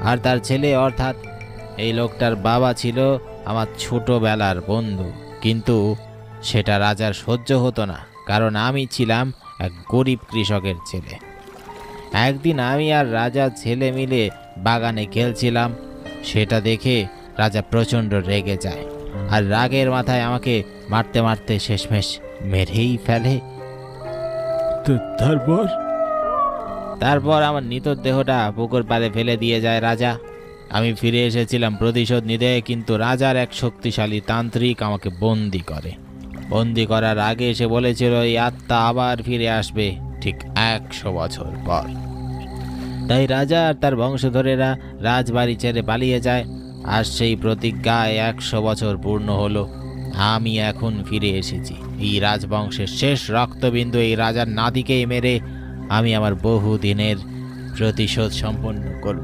আর তার ছেলে অর্থাৎ এই লোকটার বাবা ছিল আমার ছোটবেলার বন্ধু। কিন্তু সেটা রাজার সহ্য হতো না, কারণ আমি ছিলাম এক গরিব কৃষকের ছেলে। একদিন আমি আর রাজার ছেলে মিলে বাগানে খেলছিলাম। সেটা দেখে রাজা প্রচণ্ড রেগে যায়, আর রাগের মাথায় আমাকে মারতে মারতে শেষমেশ মেরেই ফেলে। তারপর? তারপর আমার নিথর দেহটা পুকুর পাড়ে ফেলে দিয়ে যায় রাজা। আমি ফিরে এসেছিলাম প্রতিশোধ নিতে, কিন্তু রাজার এক শক্তিশালী তান্ত্রিক আমাকে বন্দি করে। বন্দি করার আগে এসে বলেছিল এই আত্মা আবার ফিরে আসবে ঠিক 100 বছর পর। তাই রাজা আর তার বংশধরেরা রাজবাড়ি ছেড়ে পালিয়ে যায়। আর সেই প্রতিজ্ঞায় 100 বছর পূর্ণ হলো। আমি এখন ফিরে এসেছি। এই রাজবংশের শেষ রক্তবিন্দু এই রাজার নাতিকেই মেরে আমি আমার বহুদিনের প্রতিশোধ সম্পন্ন করব।